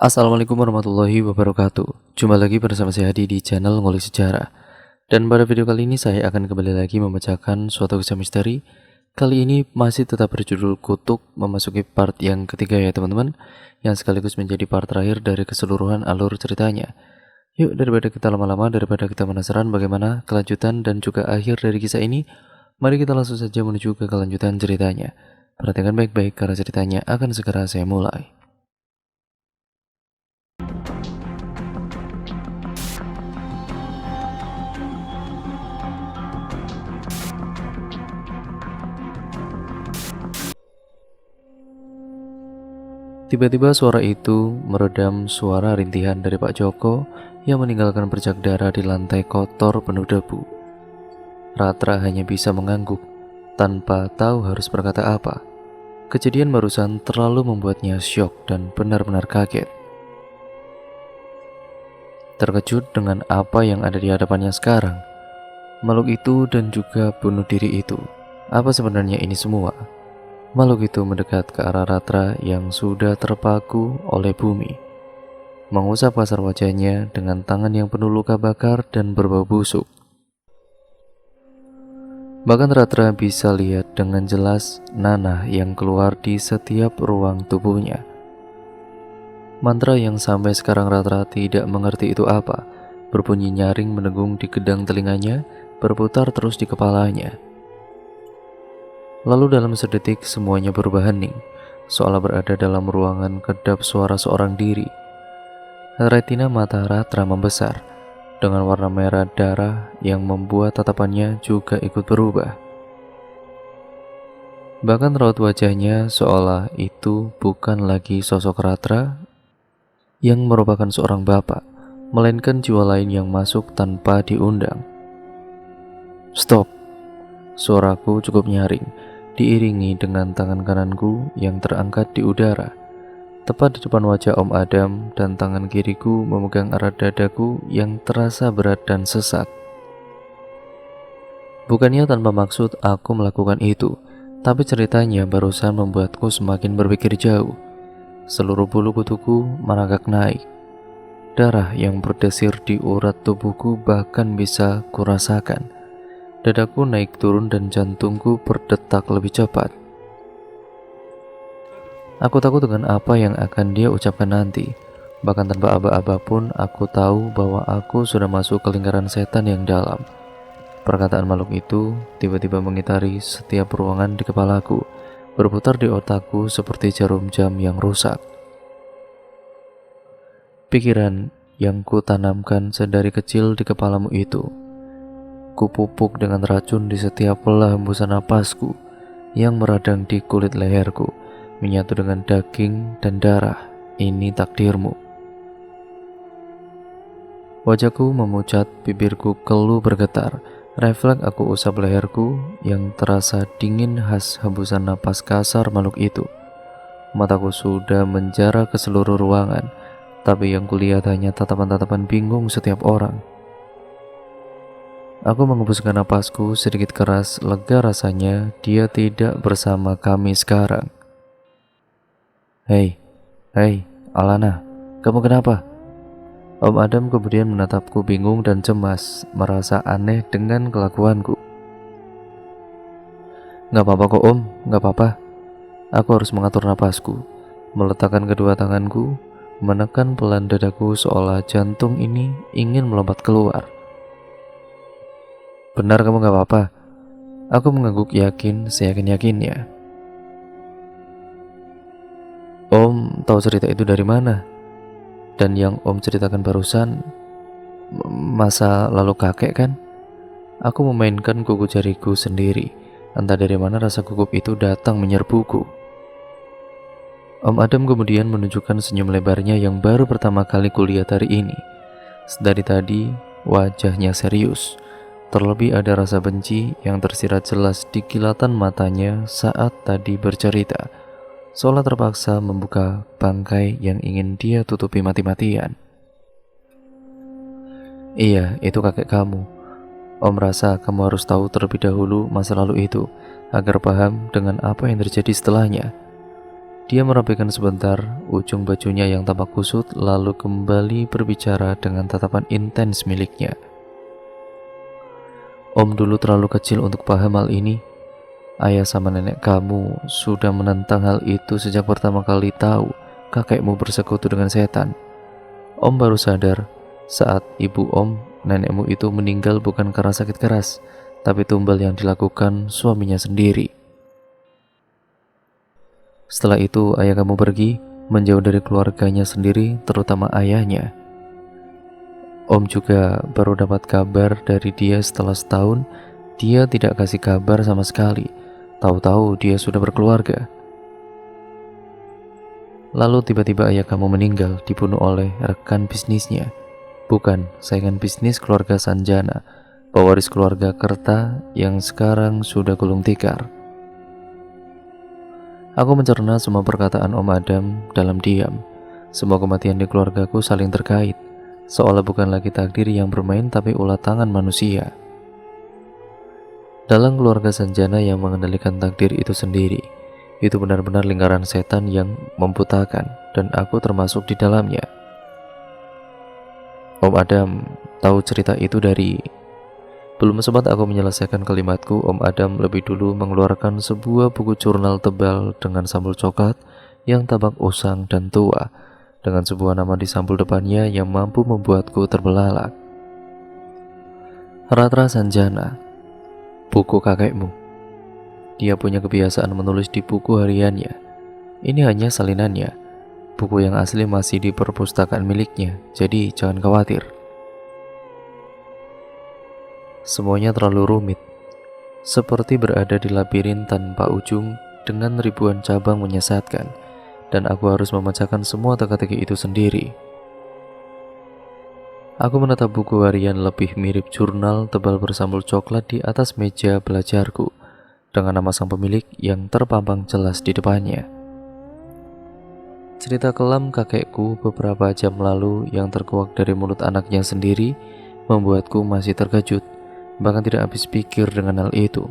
Assalamualaikum warahmatullahi wabarakatuh. Jumpa lagi bersama saya Hadi di channel Ngulik Sejarah. Dan pada video kali ini saya akan kembali lagi membacakan suatu kisah misteri. Kali ini masih tetap berjudul Kutuk, memasuki part yang ketiga ya teman-teman, yang sekaligus menjadi part terakhir dari keseluruhan alur ceritanya. Yuk, daripada kita lama-lama, daripada kita penasaran bagaimana kelanjutan dan juga akhir dari kisah ini, mari kita langsung saja menuju ke kelanjutan ceritanya. Perhatikan baik-baik karena ceritanya akan segera saya mulai. Tiba-tiba suara itu meredam suara rintihan dari Pak Joko yang meninggalkan bercak darah di lantai kotor penuh debu. Ratra hanya bisa mengangguk tanpa tahu harus berkata apa. Kejadian barusan terlalu membuatnya syok dan benar-benar kaget. Terkejut dengan apa yang ada di hadapannya sekarang. Makhluk itu dan juga bunuh diri itu. Apa sebenarnya ini semua? Makhluk itu mendekat ke arah Ratra yang sudah terpaku oleh bumi. Mengusap kasar wajahnya dengan tangan yang penuh luka bakar dan berbau busuk. Bahkan Ratra bisa lihat dengan jelas nanah yang keluar di setiap ruang tubuhnya. Mantra yang sampai sekarang Ratra tidak mengerti itu apa, berbunyi nyaring mendengung di gedang telinganya, berputar terus di kepalanya. Lalu dalam sedetik semuanya berubah hening, seolah berada dalam ruangan kedap suara seorang diri. Retina mata Ratra membesar, dengan warna merah darah yang membuat tatapannya juga ikut berubah. Bahkan raut wajahnya seolah itu bukan lagi sosok Ratra yang merupakan seorang bapak, melainkan jiwa lain yang masuk tanpa diundang. Stop! Suaraku cukup nyaring, diiringi dengan tangan kananku yang terangkat di udara, tepat di depan wajah Om Adam, dan tangan kiriku memegang erat dadaku yang terasa berat dan sesak. Bukannya tanpa maksud aku melakukan itu, tapi ceritanya barusan membuatku semakin berpikir jauh. Seluruh bulu kutuku merangkak naik. Darah yang berdesir di urat tubuhku bahkan bisa kurasakan. Dadaku naik turun dan jantungku berdetak lebih cepat. Aku takut dengan apa yang akan dia ucapkan nanti. Bahkan tanpa aba-aba pun aku tahu bahwa aku sudah masuk ke lingkaran setan yang dalam. Perkataan makhluk itu tiba-tiba mengitari setiap ruangan di kepalaku, berputar di otakku seperti jarum jam yang rusak. Pikiran yang kutanamkan sedari kecil di kepalamu itu kupupuk dengan racun di setiap pelah hembusan napasku yang meradang di kulit leherku, menyatu dengan daging dan darah. Ini takdirmu. Wajahku memucat, bibirku keluh bergetar. Refleks aku usap leherku yang terasa dingin khas hembusan napas kasar makhluk itu. Mataku sudah menjara ke seluruh ruangan, tapi yang kulihat hanya tatapan-tatapan bingung setiap orang. Aku mengembuskan napasku sedikit keras, lega rasanya dia tidak bersama kami sekarang. Hei, Alana, kamu kenapa? Om Adam kemudian menatapku bingung dan cemas, merasa aneh dengan kelakuanku. Gak apa-apa kok Om, gak apa-apa. Aku harus mengatur napasku, meletakkan kedua tanganku, menekan pelan dadaku seolah jantung ini ingin melompat keluar. Benar kamu gak apa-apa? Aku mengangguk yakin, seyakin-yakinnya. Om tahu cerita itu dari mana? Dan yang Om ceritakan barusan masa lalu kakek kan? Aku memainkan kuku jariku sendiri. Entah dari mana rasa gugup itu datang menyerbuku. Om Adam kemudian menunjukkan senyum lebarnya yang baru pertama kali kulihat hari ini. Dari tadi wajahnya serius. Terlebih ada rasa benci yang tersirat jelas di kilatan matanya saat tadi bercerita, seolah terpaksa membuka bangkai yang ingin dia tutupi mati-matian. Iya, itu kakek kamu. Om rasa kamu harus tahu terlebih dahulu masa lalu itu, agar paham dengan apa yang terjadi setelahnya. Dia merapikan sebentar ujung bajunya yang tampak kusut, lalu kembali berbicara dengan tatapan intens miliknya. Om dulu terlalu kecil untuk paham hal ini. Ayah sama nenek kamu sudah menentang hal itu sejak pertama kali tahu kakekmu bersekutu dengan setan. Om baru sadar saat ibu om, nenekmu itu meninggal bukan karena sakit keras, tapi tumbal yang dilakukan suaminya sendiri. Setelah itu ayah kamu pergi, menjauh dari keluarganya sendiri, terutama ayahnya. Om juga baru dapat kabar dari dia setelah setahun. Dia tidak kasih kabar sama sekali. Tahu-tahu dia sudah berkeluarga. Lalu tiba-tiba ayah kamu meninggal, dibunuh oleh rekan bisnisnya. Bukan saingan bisnis keluarga Sanjana, pewaris keluarga Kerta yang sekarang sudah gulung tikar. Aku mencerna semua perkataan Om Adam dalam diam. Semua kematian di keluargaku saling terkait, seolah bukan lagi takdir yang bermain tapi ulah tangan manusia. Dalam keluarga Sanjana yang mengendalikan takdir itu sendiri, itu benar-benar lingkaran setan yang membutakan, dan aku termasuk di dalamnya. Om Adam tahu cerita itu dari... Belum sempat aku menyelesaikan kalimatku, Om Adam lebih dulu mengeluarkan sebuah buku jurnal tebal dengan sampul coklat yang tampak usang dan tua, dengan sebuah nama di sampul depannya yang mampu membuatku terbelalak. Ratra Sanjana, buku kakekmu. Dia punya kebiasaan menulis di buku hariannya. Ini hanya salinannya. Buku yang asli masih di perpustakaan miliknya, jadi jangan khawatir. Semuanya terlalu rumit, seperti berada di labirin tanpa ujung dengan ribuan cabang menyesatkan, dan aku harus memecahkan semua teka-teki itu sendiri. Aku menatap buku harian lebih mirip jurnal tebal bersampul coklat di atas meja belajarku, dengan nama sang pemilik yang terpampang jelas di depannya. Cerita kelam kakekku beberapa jam lalu yang terkuak dari mulut anaknya sendiri membuatku masih terkejut. Bahkan tidak habis pikir dengan hal itu.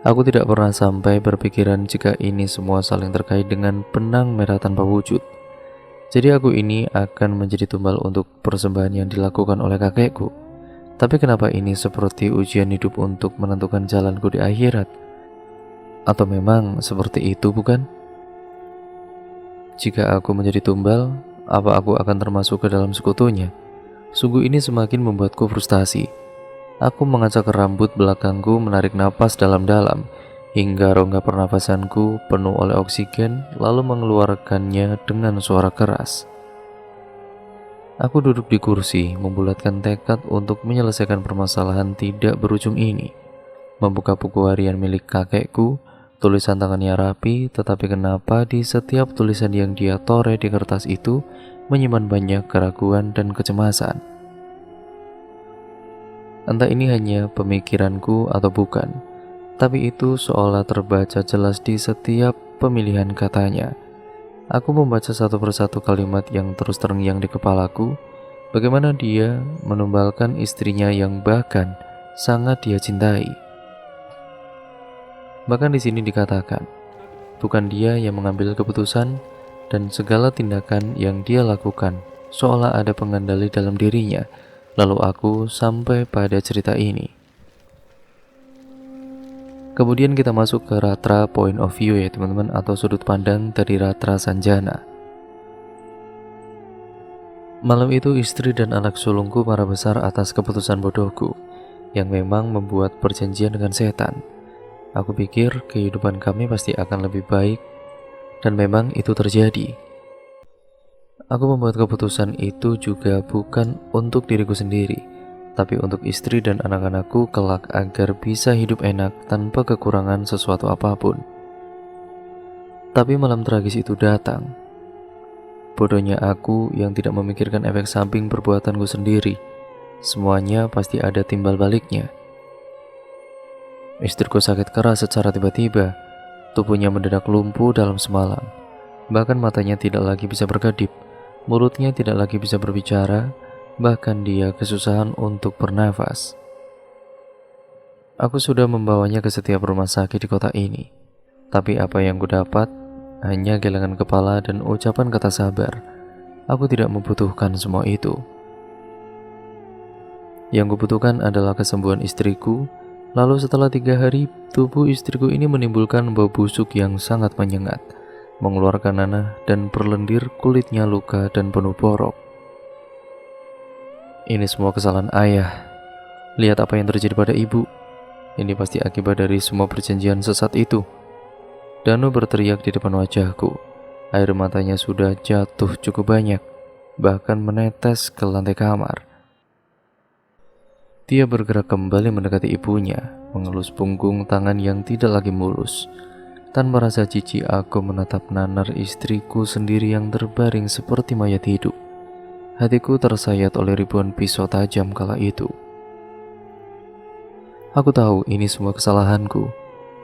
Aku tidak pernah sampai berpikiran jika ini semua saling terkait dengan benang merah tanpa wujud. Jadi aku ini akan menjadi tumbal untuk persembahan yang dilakukan oleh kakekku. Tapi kenapa ini seperti ujian hidup untuk menentukan jalanku di akhirat? Atau memang seperti itu, bukan? Jika aku menjadi tumbal, apa aku akan termasuk ke dalam sekutunya? Sungguh ini semakin membuatku frustasi. Aku mengacak rambut belakangku, menarik napas dalam-dalam, hingga rongga pernafasanku penuh oleh oksigen, lalu mengeluarkannya dengan suara keras. Aku duduk di kursi, membulatkan tekad untuk menyelesaikan permasalahan tidak berujung ini. Membuka buku harian milik kakekku, tulisan tangannya rapi, tetapi kenapa di setiap tulisan yang dia toreh di kertas itu menyimpan banyak keraguan dan kecemasan. Entah ini hanya pemikiranku atau bukan, tapi itu seolah terbaca jelas di setiap pemilihan katanya. Aku membaca satu persatu kalimat yang terus terngiang di kepalaku, bagaimana dia menumbalkan istrinya yang bahkan sangat dia cintai. Bahkan di sini dikatakan, bukan dia yang mengambil keputusan, dan segala tindakan yang dia lakukan seolah ada pengendali dalam dirinya. Lalu aku sampai pada cerita ini. Kemudian kita masuk ke Ratra point of view ya teman-teman, atau sudut pandang dari Ratra Sanjana. Malam itu istri dan anak sulungku marah besar atas keputusan bodohku yang memang membuat perjanjian dengan setan. Aku pikir kehidupan kami pasti akan lebih baik, dan memang itu terjadi. Aku membuat keputusan itu juga bukan untuk diriku sendiri, tapi untuk istri dan anak-anakku kelak agar bisa hidup enak tanpa kekurangan sesuatu apapun. Tapi malam tragis itu datang. Bodohnya aku yang tidak memikirkan efek samping perbuatanku sendiri. Semuanya pasti ada timbal baliknya. Istriku sakit keras secara tiba-tiba. Tubuhnya mendadak lumpuh dalam semalam. Bahkan matanya tidak lagi bisa berkedip, mulutnya tidak lagi bisa berbicara, bahkan dia kesusahan untuk bernafas. Aku sudah membawanya ke setiap rumah sakit di kota ini. Tapi apa yang kudapat hanya gelengan kepala dan ucapan kata sabar. Aku tidak membutuhkan semua itu. Yang kubutuhkan adalah kesembuhan istriku. Lalu setelah 3 hari, tubuh istriku ini menimbulkan bau busuk yang sangat menyengat, mengeluarkan nanah dan berlendir, kulitnya luka dan penuh borok. Ini semua kesalahan ayah. Lihat apa yang terjadi pada ibu. Ini pasti akibat dari semua perjanjian sesat itu. Danu berteriak di depan wajahku. Air matanya sudah jatuh cukup banyak, bahkan menetes ke lantai kamar. Dia bergerak kembali mendekati ibunya, mengelus punggung tangan yang tidak lagi mulus. Tanpa rasa jijik aku menatap nanar istriku sendiri yang terbaring seperti mayat hidup. Hatiku tersayat oleh ribuan pisau tajam kala itu. Aku tahu ini semua kesalahanku,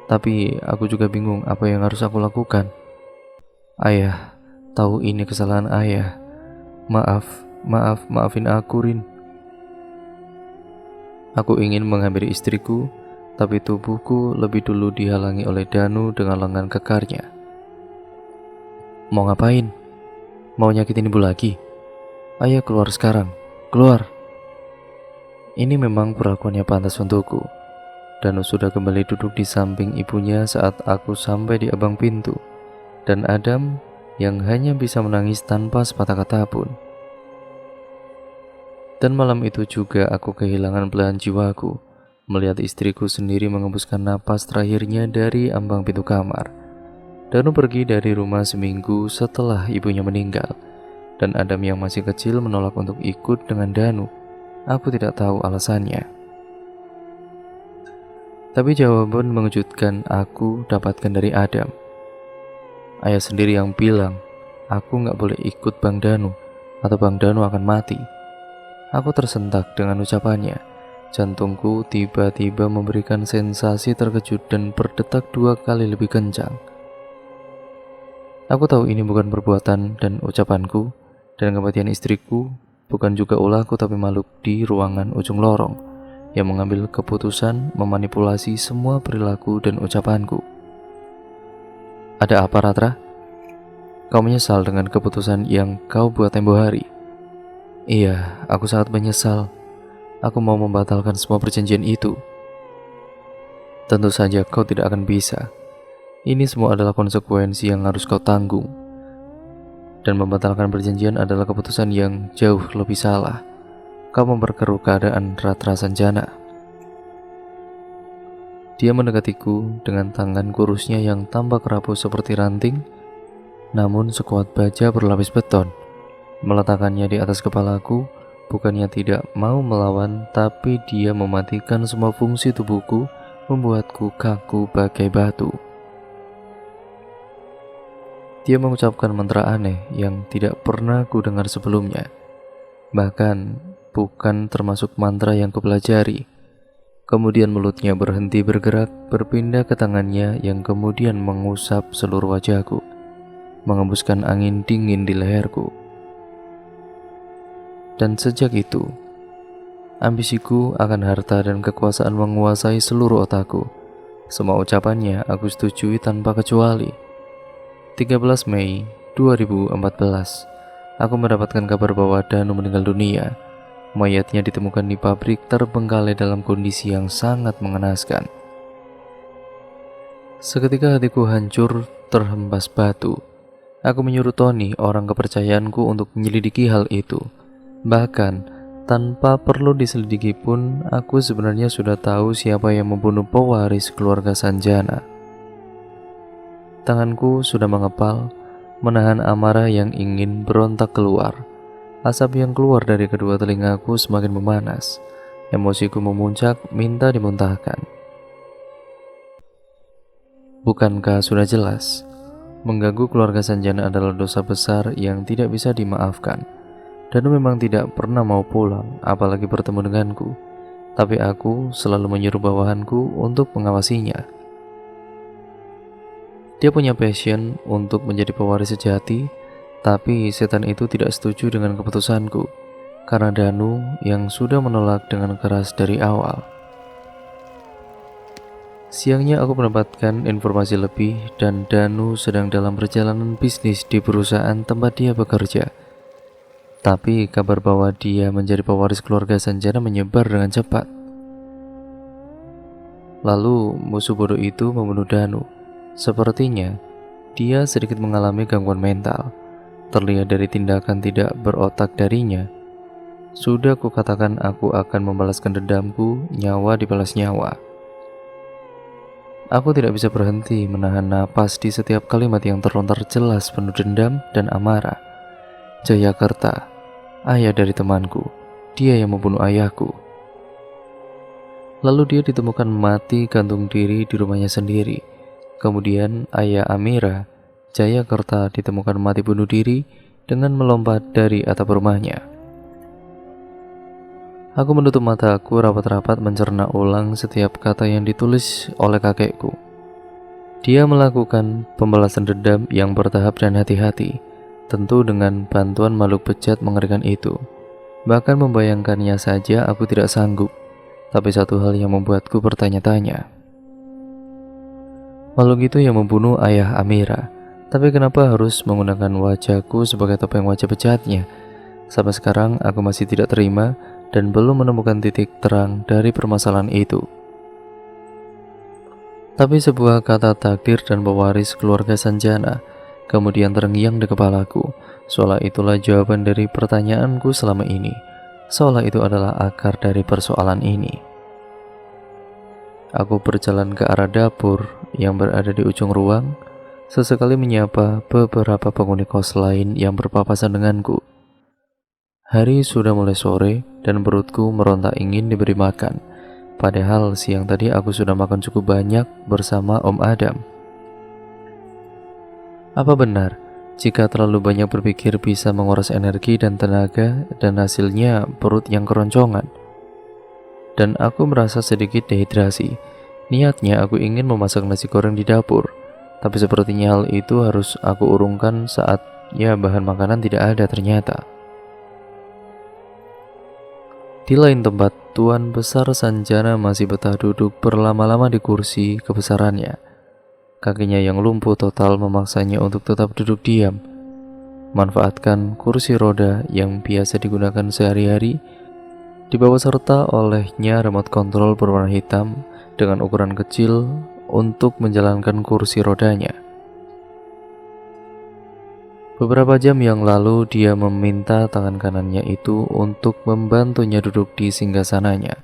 tapi aku juga bingung apa yang harus aku lakukan. Ayah, tahu ini kesalahan ayah. Maafin aku, Rin. Aku ingin menghampiri istriku, tapi tubuhku lebih dulu dihalangi oleh Danu dengan lengan kekarnya. Mau ngapain? Mau nyakitin ibu lagi? Ayo keluar sekarang, keluar. Ini memang perlakuannya pantas untukku. Danu sudah kembali duduk di samping ibunya saat aku sampai di abang pintu. Dan Adam yang hanya bisa menangis tanpa sepatah kata pun. Dan malam itu juga aku kehilangan belahan jiwaku, melihat istriku sendiri mengembuskan napas terakhirnya dari ambang pintu kamar. Danu pergi dari rumah seminggu setelah ibunya meninggal, dan Adam yang masih kecil menolak untuk ikut dengan Danu. Aku tidak tahu alasannya. Tapi jawaban mengejutkan aku dapatkan dari Adam. Ayah sendiri yang bilang, aku gak boleh ikut Bang Danu, atau Bang Danu akan mati. Aku tersentak dengan ucapannya. Jantungku tiba-tiba memberikan sensasi terkejut dan berdetak 2 kali lebih kencang. Aku tahu ini bukan perbuatan dan ucapanku, dan kematian istriku bukan juga ulahku, tapi makhluk di ruangan ujung lorong yang mengambil keputusan memanipulasi semua perilaku dan ucapanku. Ada apa, Ratra? Kau menyesal dengan keputusan yang kau buat tempo hari? Iya, aku sangat menyesal. Aku mau membatalkan semua perjanjian itu. Tentu saja kau tidak akan bisa. Ini semua adalah konsekuensi yang harus kau tanggung. Dan membatalkan perjanjian adalah keputusan yang jauh lebih salah. Kau memperkeruh keadaan Ratra Sanjana. Dia mendekatiku dengan tangan kurusnya yang tampak rapuh seperti ranting, namun sekuat baja berlapis beton. Meletakkannya di atas kepalaku, bukannya tidak mau melawan, tapi dia mematikan semua fungsi tubuhku, membuatku kaku bagai batu. Dia mengucapkan mantra aneh yang tidak pernah ku dengar sebelumnya. Bahkan bukan termasuk mantra yang kupelajari. Kemudian mulutnya berhenti bergerak, berpindah ke tangannya yang kemudian mengusap seluruh wajahku, mengembuskan angin dingin di leherku. Dan sejak itu, ambisiku akan harta dan kekuasaan menguasai seluruh otakku. Semua ucapannya aku setujui tanpa kecuali. 13 Mei 2014, aku mendapatkan kabar bahwa Danu meninggal dunia. Mayatnya ditemukan di pabrik terbengkalai dalam kondisi yang sangat mengenaskan. Seketika hatiku hancur terhempas batu. Aku menyuruh Tony, orang kepercayaanku, untuk menyelidiki hal itu. Bahkan tanpa perlu diselidiki pun, aku sebenarnya sudah tahu siapa yang membunuh pewaris keluarga Sanjana. Tanganku sudah mengepal, menahan amarah yang ingin berontak keluar. Asap yang keluar dari kedua telingaku semakin memanas. Emosiku memuncak, minta dimuntahkan. Bukankah sudah jelas? Mengganggu keluarga Sanjana adalah dosa besar yang tidak bisa dimaafkan. Danu memang tidak pernah mau pulang, apalagi bertemu denganku. Tapi aku selalu menyuruh bawahanku untuk mengawasinya. Dia punya passion untuk menjadi pewaris sejati, tapi setan itu tidak setuju dengan keputusanku, karena Danu yang sudah menolak dengan keras dari awal. Siangnya aku mendapatkan informasi lebih dan Danu sedang dalam perjalanan bisnis di perusahaan tempat dia bekerja. Tapi kabar bahwa dia menjadi pewaris keluarga Sanjana menyebar dengan cepat. Lalu musuh bodoh itu membunuh Danu. Sepertinya dia sedikit mengalami gangguan mental. Terlihat dari tindakan tidak berotak darinya. Sudah kukatakan aku akan membalaskan dendamku, nyawa dibalas nyawa. Aku tidak bisa berhenti menahan napas di setiap kalimat yang terlontar jelas penuh dendam dan amarah. Jayakarta, ayah dari temanku, dia yang membunuh ayahku. Lalu dia ditemukan mati gantung diri di rumahnya sendiri. Kemudian ayah Amira, Jayakarta, ditemukan mati bunuh diri dengan melompat dari atap rumahnya. Aku menutup mataku rapat-rapat mencerna ulang setiap kata yang ditulis oleh kakekku. Dia melakukan pembalasan dendam yang bertahap dan hati-hati, tentu dengan bantuan makhluk bejat mengerikan itu. Bahkan membayangkannya saja aku tidak sanggup. Tapi satu hal yang membuatku bertanya-tanya. Makhluk itu yang membunuh ayah Amira, tapi kenapa harus menggunakan wajahku sebagai topeng wajah bejatnya? Sampai sekarang aku masih tidak terima dan belum menemukan titik terang dari permasalahan itu. Tapi sebuah kata takdir dan pewaris keluarga Sanjana kemudian terngiang di kepalaku, seolah itulah jawaban dari pertanyaanku selama ini, seolah itu adalah akar dari persoalan ini. Aku berjalan ke arah dapur yang berada di ujung ruang, sesekali menyapa beberapa penghuni kos lain yang berpapasan denganku. Hari sudah mulai sore dan perutku meronta ingin diberi makan. Padahal siang tadi aku sudah makan cukup banyak bersama Om Adam. Apa benar jika terlalu banyak berpikir bisa menguras energi dan tenaga dan hasilnya perut yang keroncongan? Dan aku merasa sedikit dehidrasi. Niatnya aku ingin memasak nasi goreng di dapur, tapi sepertinya hal itu harus aku urungkan saat bahan makanan tidak ada ternyata. Di lain tempat, Tuan Besar Sanjana masih betah duduk berlama-lama di kursi kebesarannya. Kakinya yang lumpuh total memaksanya untuk tetap duduk diam. Manfaatkan kursi roda yang biasa digunakan sehari-hari, dibawa serta olehnya remote control berwarna hitam dengan ukuran kecil untuk menjalankan kursi rodanya. Beberapa jam yang lalu dia meminta tangan kanannya itu untuk membantunya duduk di singgasananya.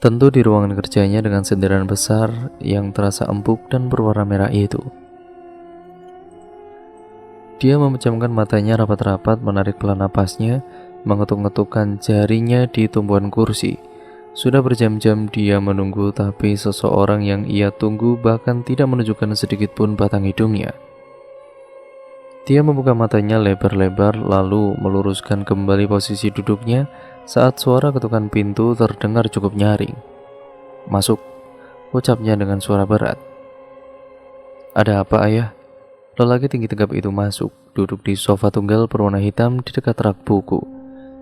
Tentu di ruangan kerjanya dengan sentiran besar yang terasa empuk dan berwarna merah itu. Dia memejamkan matanya rapat-rapat, menarik pelan napasnya, mengetuk-ngetukkan jarinya di tumpuan kursi. Sudah berjam-jam dia menunggu, tapi seseorang yang ia tunggu bahkan tidak menunjukkan sedikit pun batang hidungnya. Dia membuka matanya lebar-lebar lalu meluruskan kembali posisi duduknya saat suara ketukan pintu terdengar cukup nyaring. "Masuk," ucapnya dengan suara berat. "Ada apa, Ayah?" Lelaki tinggi tegap itu masuk, duduk di sofa tunggal berwarna hitam di dekat rak buku.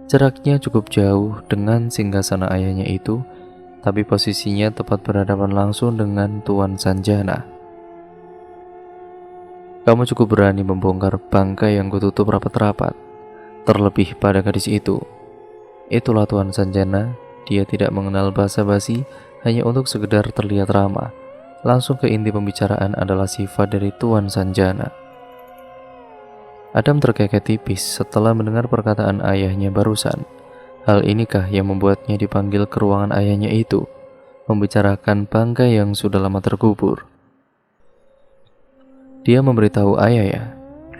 Jaraknya cukup jauh dengan singgasana ayahnya itu, tapi posisinya tepat berhadapan langsung dengan Tuan Sanjana. "Kamu cukup berani membongkar bangkai yang kututup rapat-rapat, terlebih pada gadis itu." Itulah Tuan Sanjana, dia tidak mengenal basa-basi, hanya untuk sekedar terlihat ramah. Langsung ke inti pembicaraan adalah sifat dari Tuan Sanjana. Adam terkekeh tipis setelah mendengar perkataan ayahnya barusan. Hal inikah yang membuatnya dipanggil ke ruangan ayahnya itu, membicarakan bangkai yang sudah lama terkubur. Dia memberitahu ayah ya?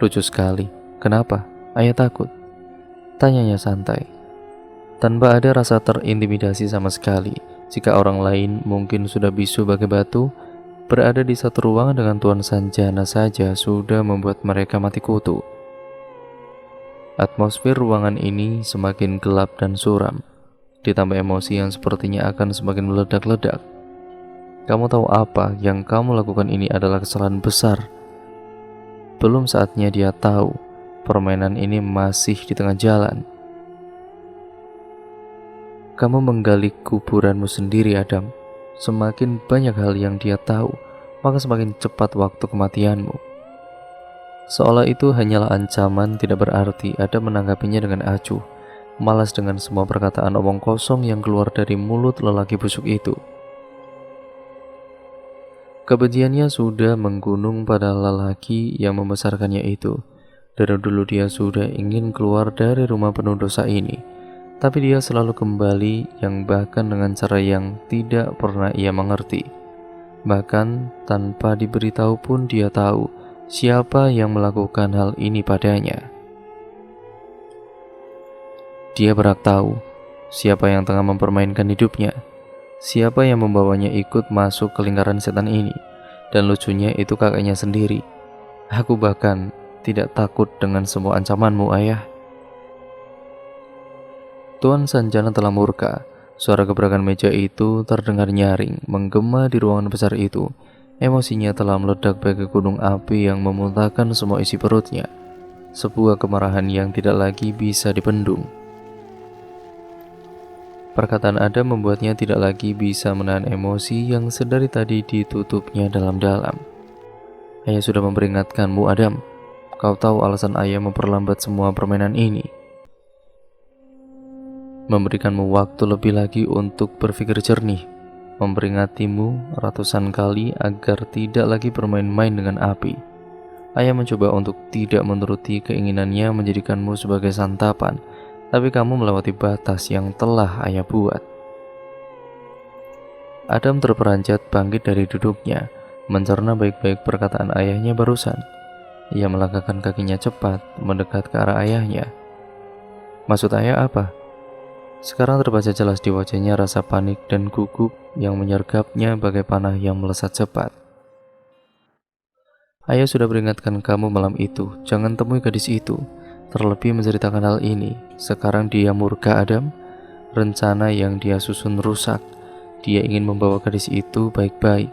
Lucu sekali. Kenapa? Ayah takut? Tanyanya santai, tanpa ada rasa terintimidasi sama sekali. Jika orang lain mungkin sudah bisu bagai batu, berada di satu ruangan dengan Tuan Sanjana saja sudah membuat mereka mati kutu. Atmosfer ruangan ini semakin gelap dan suram, ditambah emosi yang sepertinya akan semakin meledak-ledak. "Kamu tahu apa yang kamu lakukan ini adalah kesalahan besar. Belum saatnya dia tahu permainan ini masih di tengah jalan. Kamu menggali kuburanmu sendiri, Adam. semakin banyak hal yang dia tahu, maka semakin cepat waktu kematianmu. Seolah itu hanyalah ancaman, tidak berarti Adam menanggapinya dengan acuh, malas dengan semua perkataan omong kosong yang keluar dari mulut lelaki busuk itu. Kebenciannya sudah menggunung pada lelaki yang membesarkannya itu. Dari dulu dia sudah ingin keluar dari rumah penuh dosa ini, tapi dia selalu kembali, yang bahkan dengan cara yang tidak pernah ia mengerti. Bahkan tanpa diberitahu pun dia tahu siapa yang melakukan hal ini padanya. Dia berhak tahu siapa yang tengah mempermainkan hidupnya, siapa yang membawanya ikut masuk ke lingkaran setan ini. Dan lucunya itu kakaknya sendiri. Aku bahkan tidak takut dengan semua ancamanmu, ayah. Tuan Sanjana telah murka. Suara gebrakan meja itu terdengar nyaring, menggema di ruangan besar itu. Emosinya telah meledak bagai gunung api yang memuntahkan semua isi perutnya. Sebuah kemarahan yang tidak lagi bisa dibendung. Perkataan Adam membuatnya tidak lagi bisa menahan emosi yang sedari tadi ditutupnya dalam-dalam. Ayah sudah memperingatkanmu, Adam. Kau tahu alasan ayah memperlambat semua permainan ini. Memberikanmu waktu lebih lagi untuk berpikir jernih. Memperingatimu ratusan kali agar tidak lagi bermain-main dengan api. Ayah mencoba untuk tidak menuruti keinginannya menjadikanmu sebagai santapan, tapi kamu melewati batas yang telah ayah buat. Adam terperanjat bangkit dari duduknya, mencerna baik-baik perkataan ayahnya barusan. Ia melangkahkan kakinya cepat, mendekat ke arah ayahnya. Maksud ayah apa? Sekarang terbaca jelas di wajahnya rasa panik dan gugup yang menyergapnya bagai panah yang melesat cepat. Ayah sudah peringatkan kamu malam itu, jangan temui gadis itu. Terlebih menceritakan hal ini. Sekarang dia murka, Adam. Rencana yang dia susun rusak. Dia ingin membawa gadis itu baik-baik.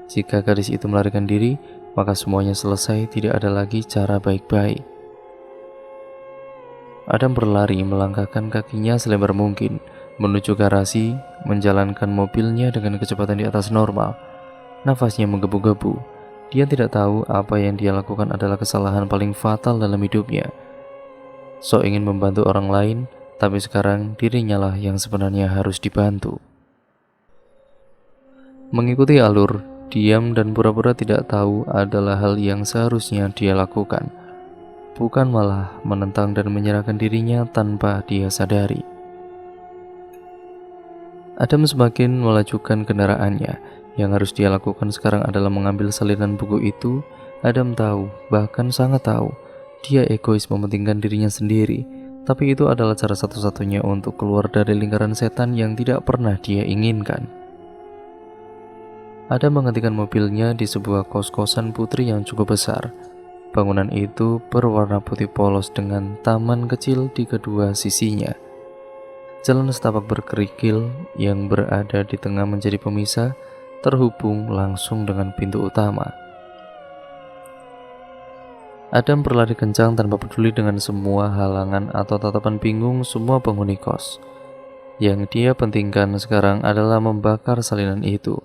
Jika gadis itu melarikan diri, maka semuanya selesai, tidak ada lagi cara baik-baik. Adam berlari, melangkahkan kakinya selebar mungkin menuju garasi, menjalankan mobilnya dengan kecepatan di atas normal. Nafasnya menggebu-gebu. Dia tidak tahu apa yang dia lakukan adalah kesalahan paling fatal dalam hidupnya. Ingin membantu orang lain, tapi sekarang dirinya lah yang sebenarnya harus dibantu. Mengikuti alur, diam dan pura-pura tidak tahu adalah hal yang seharusnya dia lakukan, bukan malah menentang dan menyerahkan dirinya tanpa dia sadari. Adam semakin melajukan kendaraannya. Yang harus dia lakukan sekarang adalah mengambil salinan buku itu. Adam tahu, bahkan sangat tahu, dia egois mementingkan dirinya sendiri, tapi itu adalah cara satu-satunya untuk keluar dari lingkaran setan yang tidak pernah dia inginkan. Adam menghentikan mobilnya di sebuah kos-kosan putri yang cukup besar. Bangunan itu berwarna putih polos dengan taman kecil di kedua sisinya. Jalan setapak berkerikil yang berada di tengah menjadi pemisah, terhubung langsung dengan pintu utama. Adam berlari kencang tanpa peduli dengan semua halangan atau tatapan bingung semua penghuni kos. Yang dia pentingkan sekarang adalah membakar salinan itu.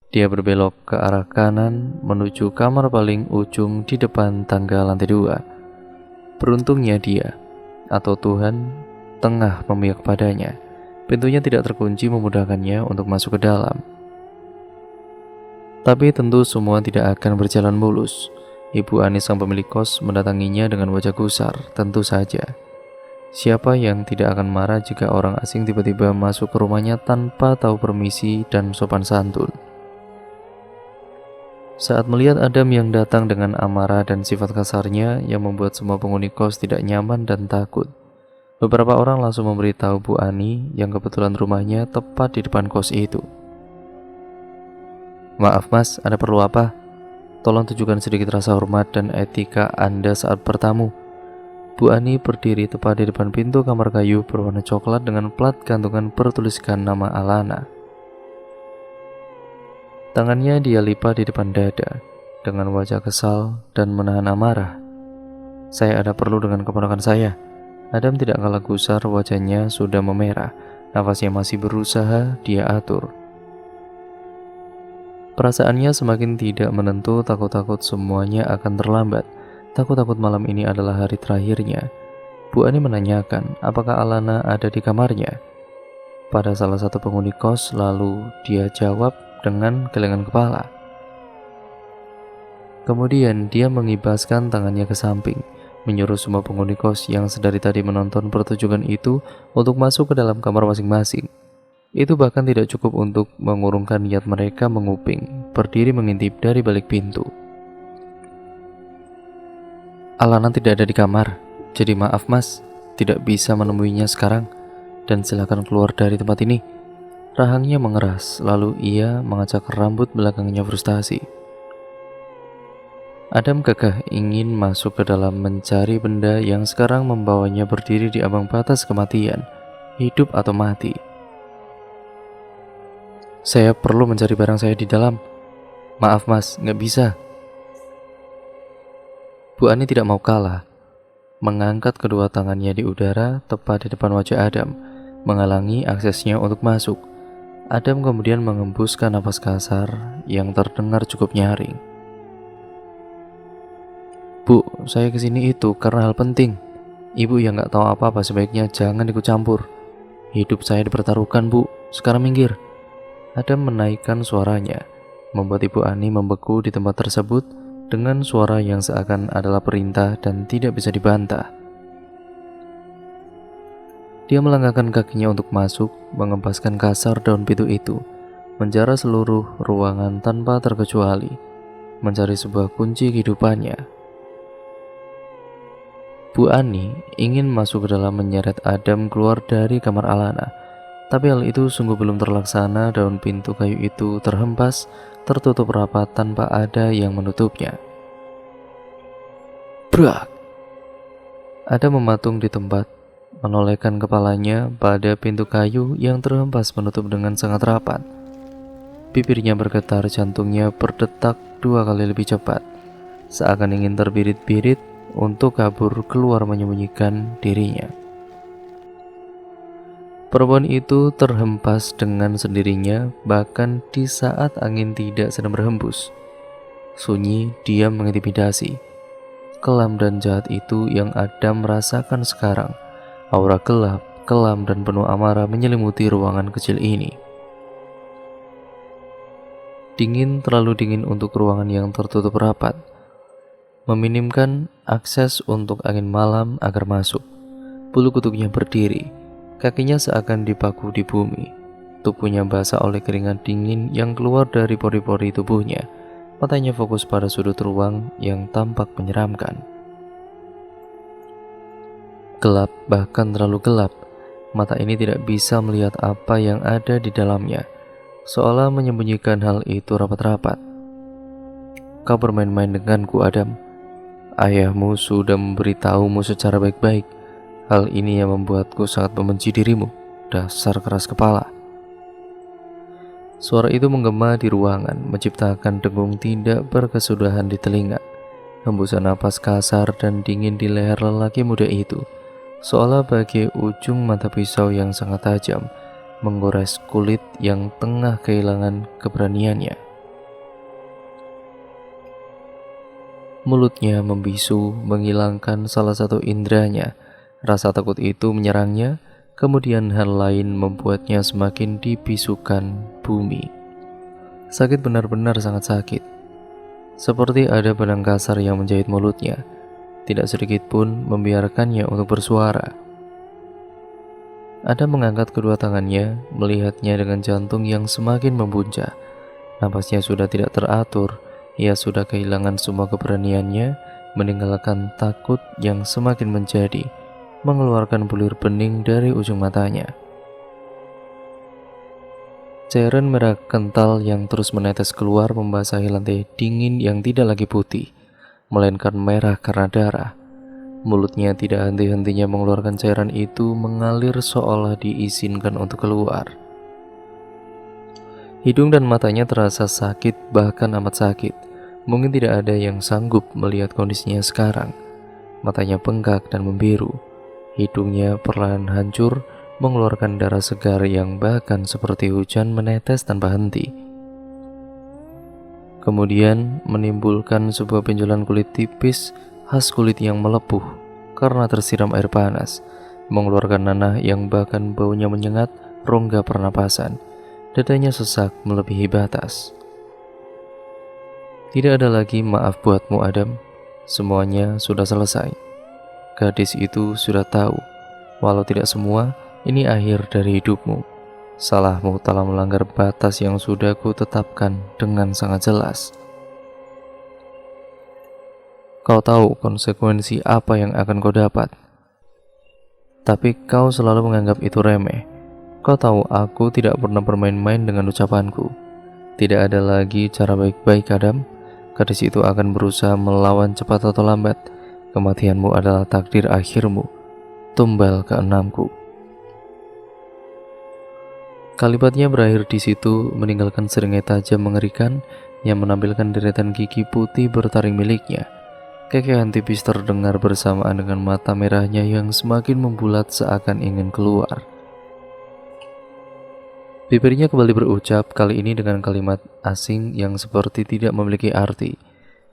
Dia berbelok ke arah kanan menuju kamar paling ujung di depan tangga lantai 2. Beruntungnya dia, atau Tuhan, tengah memihak padanya. Pintunya tidak terkunci memudahkannya untuk masuk ke dalam. Tapi tentu semua tidak akan berjalan mulus. Ibu Anis sang pemilik kos mendatanginya dengan wajah gusar, tentu saja. Siapa yang tidak akan marah jika orang asing tiba-tiba masuk ke rumahnya tanpa tahu permisi dan sopan santun? Saat melihat Adam yang datang dengan amarah dan sifat kasarnya yang membuat semua penghuni kos tidak nyaman dan takut, beberapa orang langsung memberitahu Bu Ani yang kebetulan rumahnya tepat di depan kos itu. "Maaf mas, ada perlu apa? Tolong tunjukkan sedikit rasa hormat dan etika Anda saat bertamu." Bu Ani berdiri tepat di depan pintu kamar kayu berwarna coklat dengan plat gantungan bertuliskan nama Alana. Tangannya dia lipat di depan dada dengan wajah kesal dan menahan amarah. "Saya ada perlu dengan keponakan saya." Adam tidak kalah gusar, wajahnya sudah memerah. Nafasnya masih berusaha dia atur. Perasaannya semakin tidak menentu, takut-takut semuanya akan terlambat. Takut-takut malam ini adalah hari terakhirnya. Bu Ani menanyakan apakah Alana ada di kamarnya pada salah satu penghuni kos, lalu dia jawab dengan gelengan kepala. Kemudian dia mengibaskan tangannya ke samping, menyuruh semua penghuni kos yang sedari tadi menonton pertunjukan itu untuk masuk ke dalam kamar masing-masing. Itu bahkan tidak cukup untuk mengurungkan niat mereka menguping, berdiri mengintip dari balik pintu. Alana tidak ada di kamar, jadi maaf mas, tidak bisa menemuinya sekarang, dan silakan keluar dari tempat ini. Rahangnya mengeras, lalu ia mengacak rambut belakangnya frustasi. Adam kekeh ingin masuk ke dalam mencari benda yang sekarang membawanya berdiri di ambang batas kematian, hidup atau mati. Saya perlu mencari barang saya di dalam. Maaf mas, nggak bisa. Bu Ani tidak mau kalah. Mengangkat kedua tangannya di udara tepat di depan wajah Adam, menghalangi aksesnya untuk masuk. Adam kemudian mengembuskan napas kasar yang terdengar cukup nyaring. Bu, saya kesini itu karena hal penting. Ibu yang nggak tahu apa-apa sebaiknya jangan ikut campur. Hidup saya dipertaruhkan bu, sekarang minggir. Adam menaikkan suaranya, membuat Ibu Ani membeku di tempat tersebut dengan suara yang seakan adalah perintah dan tidak bisa dibantah. Dia melangkahkan kakinya untuk masuk, mengempaskan kasar daun pintu itu, menjara seluruh ruangan tanpa terkecuali, mencari sebuah kunci kehidupannya. Bu Ani ingin masuk ke dalam menyeret Adam keluar dari kamar Alana. Tapi hal itu sungguh belum terlaksana. Daun pintu kayu itu terhempas, tertutup rapat tanpa ada yang menutupnya. Brak! Adam mematung di tempat, menolehkan kepalanya pada pintu kayu yang terhempas menutup dengan sangat rapat. Bibirnya bergetar, jantungnya berdetak 2 kali lebih cepat, seakan ingin terbirit-birit untuk kabur keluar menyembunyikan dirinya. Perempuan itu terhempas dengan sendirinya, bahkan di saat angin tidak sedang berhembus. Sunyi, diam, mengintimidasi. Kelam dan jahat itu yang Adam merasakan sekarang. Aura gelap, kelam, dan penuh amarah menyelimuti ruangan kecil ini. Dingin, terlalu dingin untuk ruangan yang tertutup rapat, meminimkan akses untuk angin malam agar masuk. Bulu kutubnya berdiri, kakinya seakan dipaku di bumi. Tubuhnya basah oleh keringat dingin yang keluar dari pori-pori tubuhnya. Matanya fokus pada sudut ruang yang tampak menyeramkan. Gelap, bahkan terlalu gelap. Mata ini tidak bisa melihat apa yang ada di dalamnya, seolah menyembunyikan hal itu rapat-rapat. Kau bermain-main denganku, Adam. Ayahmu sudah memberitahumu secara baik-baik. Hal ini yang membuatku sangat membenci dirimu, dasar keras kepala. Suara itu menggema di ruangan, menciptakan dengung tidak berkesudahan di telinga. Hembusan napas kasar dan dingin di leher lelaki muda itu, seolah bagai ujung mata pisau yang sangat tajam, menggores kulit yang tengah kehilangan keberaniannya. Mulutnya membisu, menghilangkan salah satu inderanya. Rasa takut itu menyerangnya, kemudian hal lain membuatnya semakin dibisukan bumi. Sakit, benar-benar sangat sakit. Seperti ada benang kasar yang menjahit mulutnya, tidak sedikit pun membiarkannya untuk bersuara. Adam mengangkat kedua tangannya, melihatnya dengan jantung yang semakin membuncah. Napasnya sudah tidak teratur, ia sudah kehilangan semua keberaniannya, meninggalkan takut yang semakin menjadi, mengeluarkan bulir bening dari ujung matanya. Cairan merah kental yang terus menetes keluar membasahi lantai dingin yang tidak lagi putih, melainkan merah karena darah. Mulutnya tidak henti-hentinya mengeluarkan cairan itu, mengalir seolah diizinkan untuk keluar. Hidung dan matanya terasa sakit, bahkan amat sakit. Mungkin tidak ada yang sanggup melihat kondisinya sekarang. Matanya bengkak dan membiru. Hidungnya perlahan hancur, mengeluarkan darah segar yang bahkan seperti hujan menetes tanpa henti. Kemudian menimbulkan sebuah benjolan kulit tipis khas kulit yang melepuh karena tersiram air panas, mengeluarkan nanah yang bahkan baunya menyengat rongga pernapasan. Dadanya sesak melebihi batas. Tidak ada lagi maaf buatmu, Adam. Semuanya sudah selesai. Gadis itu sudah tahu, walau tidak semua, ini akhir dari hidupmu. Salahmu telah melanggar batas yang sudah kutetapkan dengan sangat jelas. Kau tahu konsekuensi apa yang akan kau dapat. Tapi kau selalu menganggap itu remeh. Kau tahu aku tidak pernah bermain-main dengan ucapanku. Tidak ada lagi cara baik-baik, Adam. Gadis itu akan berusaha melawan cepat atau lambat. Kematianmu adalah takdir akhirmu. Tumbal keenamku. Kalimatnya berakhir di situ, meninggalkan seringai tajam mengerikan yang menampilkan deretan gigi putih bertaring miliknya. Kekehan tipis terdengar bersamaan dengan mata merahnya yang semakin membulat seakan ingin keluar. Bibirnya kembali berucap, kali ini dengan kalimat asing yang seperti tidak memiliki arti.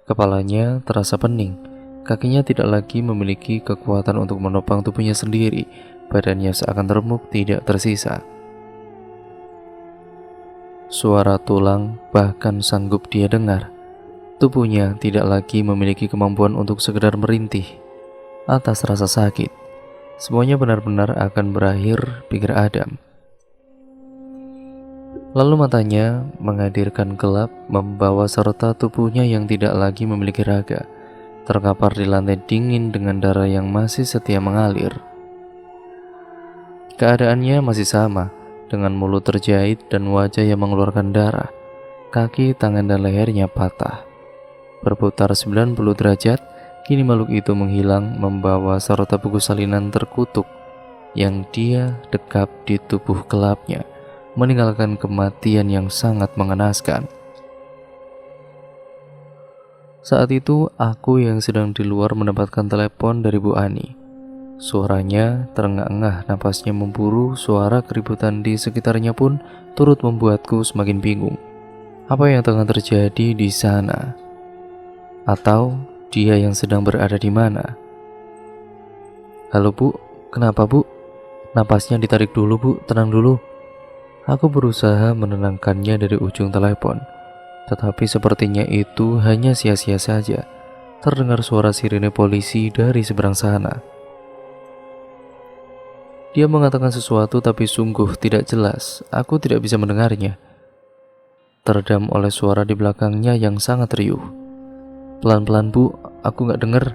Kepalanya terasa pening, kakinya tidak lagi memiliki kekuatan untuk menopang tubuhnya sendiri, badannya seakan remuk tidak tersisa. Suara tulang bahkan sanggup dia dengar. Tubuhnya tidak lagi memiliki kemampuan untuk sekedar merintih atas rasa sakit. Semuanya benar-benar akan berakhir, pikir Adam. Lalu matanya menghadirkan gelap, membawa serta tubuhnya yang tidak lagi memiliki raga, terkapar di lantai dingin dengan darah yang masih setia mengalir. Keadaannya masih sama, dengan mulut terjahit dan wajah yang mengeluarkan darah. Kaki, tangan, dan lehernya patah. Berputar 90 derajat, kini makhluk itu menghilang, membawa serta buku salinan terkutuk yang dia dekap di tubuh gelapnya, meninggalkan kematian yang sangat mengenaskan. Saat itu, aku yang sedang di luar mendapatkan telepon dari Bu Ani. Suaranya terengah-engah, napasnya memburu, suara keributan di sekitarnya pun turut membuatku semakin bingung. Apa yang tengah terjadi di sana? Atau dia yang sedang berada di mana? Halo Bu, kenapa Bu? Napasnya ditarik dulu Bu, tenang dulu. Aku berusaha menenangkannya dari ujung telepon, tetapi sepertinya itu hanya sia-sia saja. Terdengar suara sirine polisi dari seberang sana. Dia mengatakan sesuatu tapi sungguh tidak jelas. Aku tidak bisa mendengarnya. Teredam oleh suara di belakangnya yang sangat riuh. Pelan-pelan Bu, aku gak dengar.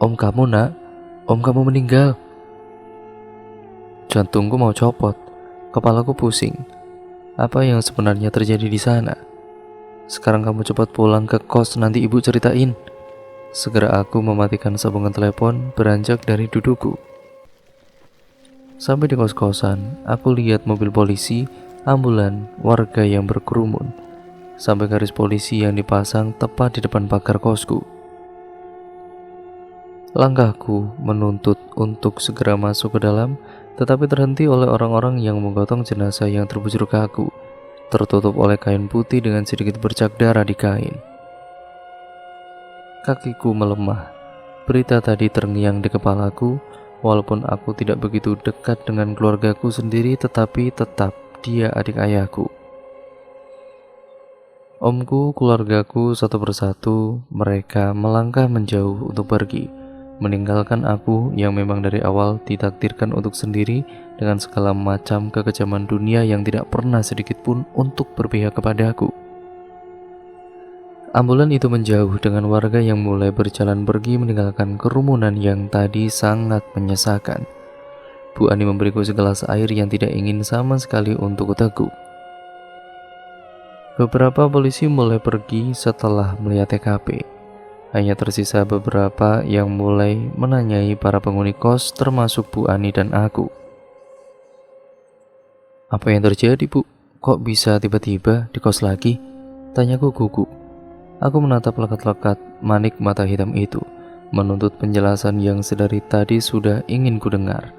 Om kamu nak, om kamu meninggal. Jantungku mau copot. Kepalaku pusing. Apa yang sebenarnya terjadi di sana? Sekarang kamu cepat pulang ke kos, nanti ibu ceritain. Segera aku mematikan sambungan telepon, beranjak dari dudukku. Sampai di kos-kosan, aku lihat mobil polisi, ambulan, warga yang berkerumun, sampai garis polisi yang dipasang tepat di depan pagar kosku. Langkahku menuntut untuk segera masuk ke dalam, tetapi terhenti oleh orang-orang yang menggotong jenazah yang terbujur kaku, tertutup oleh kain putih dengan sedikit bercak darah di kain. Kakiku melemah. Berita tadi terngiang di kepalaku, walaupun aku tidak begitu dekat dengan keluargaku sendiri, tetapi tetap dia adik ayahku. Omku, keluargaku satu persatu, mereka melangkah menjauh untuk pergi, meninggalkan aku yang memang dari awal ditakdirkan untuk sendiri dengan segala macam kekejaman dunia yang tidak pernah sedikit pun untuk berpihak kepadaku. Ambulan itu menjauh dengan warga yang mulai berjalan pergi meninggalkan kerumunan yang tadi sangat menyesakan. Bu Ani memberiku segelas air yang tidak ingin sama sekali untuk kuteguk. Beberapa polisi mulai pergi setelah melihat TKP. Hanya tersisa beberapa yang mulai menanyai para penghuni kos, termasuk Bu Ani dan aku. Apa yang terjadi Bu? Kok bisa tiba-tiba di kos lagi? Tanyaku gugup. Aku menatap lekat-lekat manik mata hitam itu, menuntut penjelasan yang sedari tadi sudah ingin ku dengar.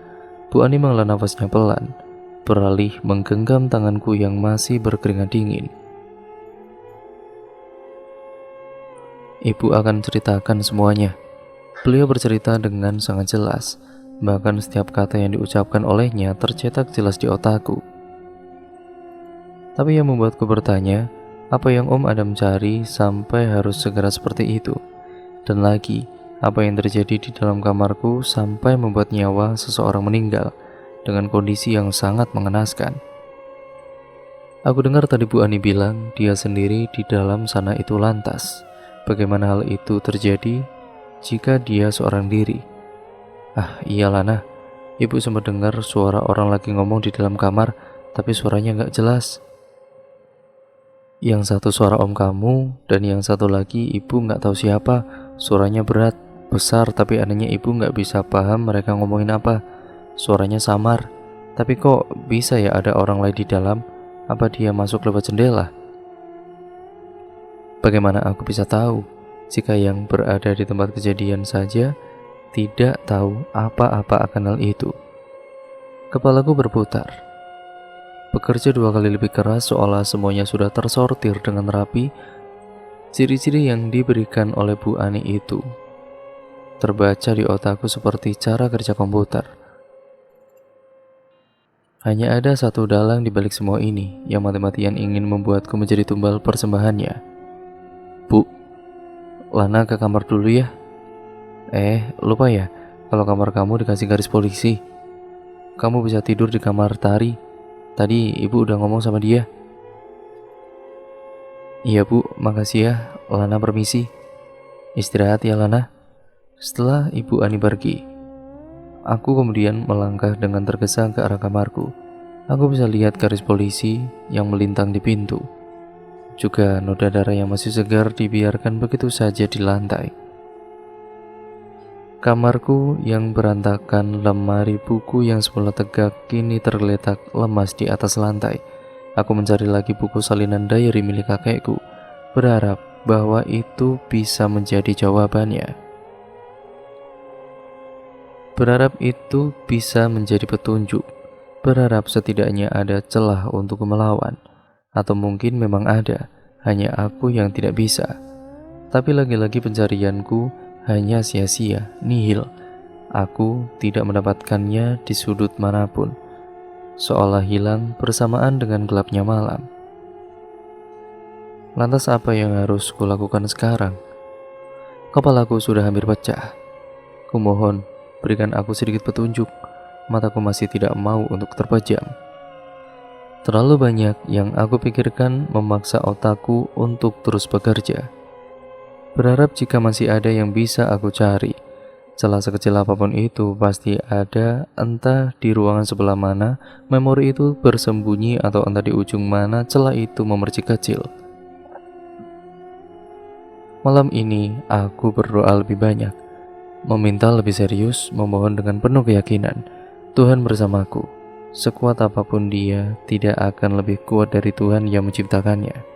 Bu Ani menghela nafasnya pelan, beralih menggenggam tanganku yang masih berkeringat dingin. Ibu akan ceritakan semuanya. Beliau bercerita dengan sangat jelas, bahkan setiap kata yang diucapkan olehnya tercetak jelas di otakku. Tapi yang membuatku bertanya, apa yang Om Adam cari sampai harus segera seperti itu? Dan lagi, apa yang terjadi di dalam kamarku sampai membuat nyawa seseorang meninggal dengan kondisi yang sangat mengenaskan? Aku dengar tadi Bu Ani bilang dia sendiri di dalam sana itu lantas. Bagaimana hal itu terjadi jika dia seorang diri? Ah iyalah nah, Ibu sempat dengar suara orang lagi ngomong di dalam kamar, tapi suaranya nggak jelas. Yang satu suara om kamu, dan yang satu lagi ibu nggak tahu siapa. Suaranya berat, besar, tapi anehnya ibu nggak bisa paham mereka ngomongin apa. Suaranya samar, tapi kok bisa ya ada orang lain di dalam? Apa dia masuk lewat jendela? Bagaimana aku bisa tahu jika yang berada di tempat kejadian saja tidak tahu apa-apa akan hal itu? Kepalaku berputar. Bekerja 2 kali lebih keras seolah semuanya sudah tersortir dengan rapi. Ciri-ciri yang diberikan oleh Bu Ani itu terbaca di otakku seperti cara kerja komputer. Hanya ada satu dalang di balik semua ini yang mati-matian ingin membuatku menjadi tumbal persembahannya. Bu, Lana ke kamar dulu ya. Lupa ya, kalau kamar kamu dikasih garis polisi. Kamu bisa tidur di kamar Tari. Tadi ibu udah ngomong sama dia. Iya bu, makasih ya. Lana permisi. Istirahat ya Lana. Setelah Ibu Ani pergi, aku kemudian melangkah dengan tergesa ke arah kamarku. Aku bisa lihat garis polisi yang melintang di pintu. Juga noda darah yang masih segar dibiarkan begitu saja di lantai. Kamarku yang berantakan, lemari buku yang semula tegak kini tergeletak lemas di atas lantai. Aku mencari lagi buku salinan diary milik kakekku, berharap bahwa itu bisa menjadi jawabannya. Berharap itu bisa menjadi petunjuk, berharap setidaknya ada celah untuk melawan, atau mungkin memang ada, hanya aku yang tidak bisa. Tapi lagi-lagi pencarianku hanya sia-sia, nihil. Aku tidak mendapatkannya di sudut manapun, seolah hilang bersamaan dengan gelapnya malam. Lantas apa yang harus kulakukan sekarang? Kepalaku sudah hampir pecah. Kumohon, berikan aku sedikit petunjuk. Mataku masih tidak mau untuk terpejam. Terlalu banyak yang aku pikirkan memaksa otakku untuk terus bekerja. Berharap jika masih ada yang bisa aku cari. Celah sekecil apapun itu pasti ada, entah di ruangan sebelah mana memori itu bersembunyi atau entah di ujung mana celah itu memercik kecil. Malam ini aku berdoa lebih banyak, meminta lebih serius, memohon dengan penuh keyakinan. Tuhan bersamaku, sekuat apapun Dia tidak akan lebih kuat dari Tuhan yang menciptakannya.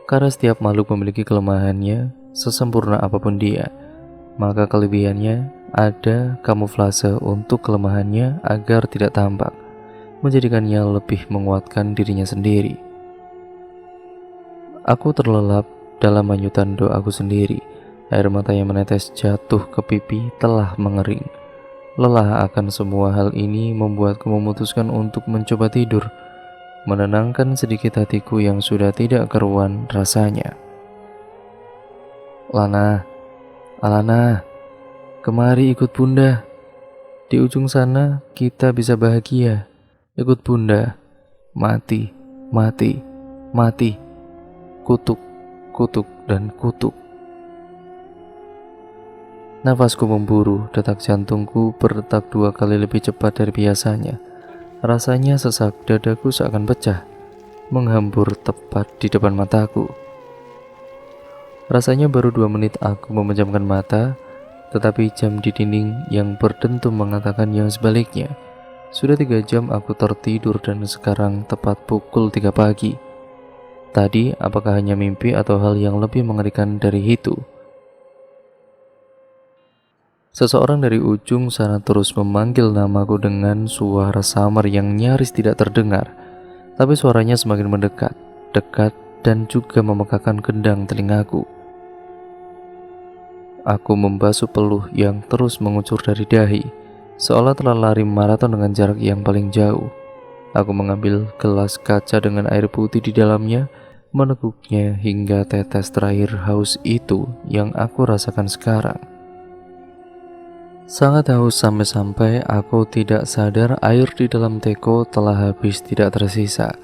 Karena setiap makhluk memiliki kelemahannya, sesempurna apapun dia, maka kelebihannya ada kamuflase untuk kelemahannya agar tidak tampak, menjadikannya lebih menguatkan dirinya sendiri. Aku terlelap dalam hanyutan doaku sendiri. Air mata yang menetes jatuh ke pipi telah mengering. Lelah akan semua hal ini membuatku memutuskan untuk mencoba tidur, menenangkan sedikit hatiku yang sudah tidak keruan rasanya. Lana, Alana, kemari ikut bunda. Di ujung sana kita bisa bahagia. Ikut bunda. Mati, mati, mati. Kutuk, kutuk, dan kutuk. Nafasku memburu, detak jantungku berdetak 2 kali lebih cepat dari biasanya. Rasanya sesak, dadaku seakan pecah, menghambur tepat di depan mataku. Rasanya baru 2 menit aku memejamkan mata, tetapi jam di dinding yang berdentum mengatakan yang sebaliknya. Sudah 3 jam aku tertidur dan sekarang tepat pukul 3 pagi. Tadi apakah hanya mimpi atau hal yang lebih mengerikan dari itu? Seseorang dari ujung sana terus memanggil namaku dengan suara samar yang nyaris tidak terdengar, tapi suaranya semakin mendekat, dekat, dan juga memekakan gendang telingaku. Aku membasuh peluh yang terus mengucur dari dahi, seolah telah lari maraton dengan jarak yang paling jauh. Aku mengambil gelas kaca dengan air putih di dalamnya, meneguknya hingga tetes terakhir haus itu yang aku rasakan sekarang. Sangat haus sampai-sampai aku tidak sadar air di dalam teko telah habis tidak tersisa.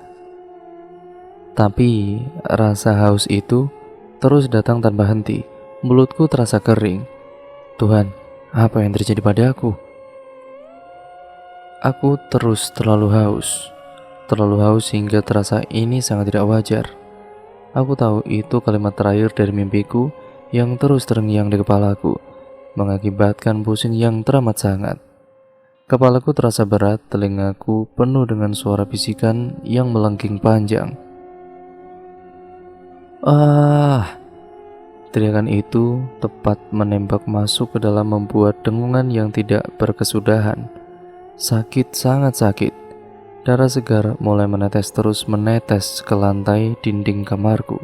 Tapi rasa haus itu terus datang tanpa henti. Mulutku terasa kering. Tuhan, apa yang terjadi padaku? Aku terus terlalu haus hingga terasa ini sangat tidak wajar. Aku tahu itu kalimat terakhir dari mimpiku yang terus terngiang di kepalaku, mengakibatkan pusing yang teramat sangat. Kepalaku terasa berat, telingaku penuh dengan suara bisikan yang melengking panjang. Ah! Teriakan itu tepat menembak masuk ke dalam, membuat dengungan yang tidak berkesudahan. Sakit, sangat sakit. Darah segar mulai terus menetes ke lantai dinding kamarku.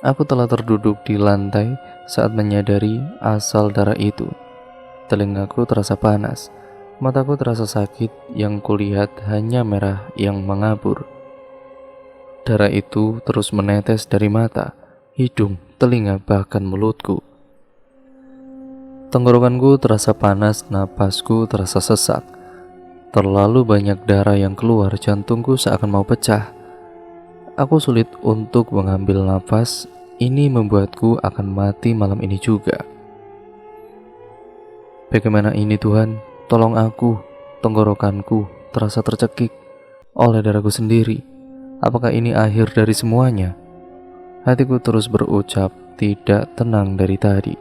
Aku telah terduduk di lantai saat menyadari asal darah itu. Telingaku terasa panas, mataku terasa sakit, yang kulihat hanya merah yang mengabur. Darah itu terus menetes dari mata, hidung, telinga, bahkan mulutku. Tenggorokanku terasa panas, napasku terasa sesak. Terlalu banyak darah yang keluar, jantungku seakan mau pecah. Aku sulit untuk mengambil nafas, ini membuatku akan mati malam ini juga. Bagaimana ini Tuhan? Tolong aku. Tenggorokanku terasa tercekik oleh darahku sendiri. Apakah ini akhir dari semuanya? Hatiku terus berucap tidak tenang dari tadi.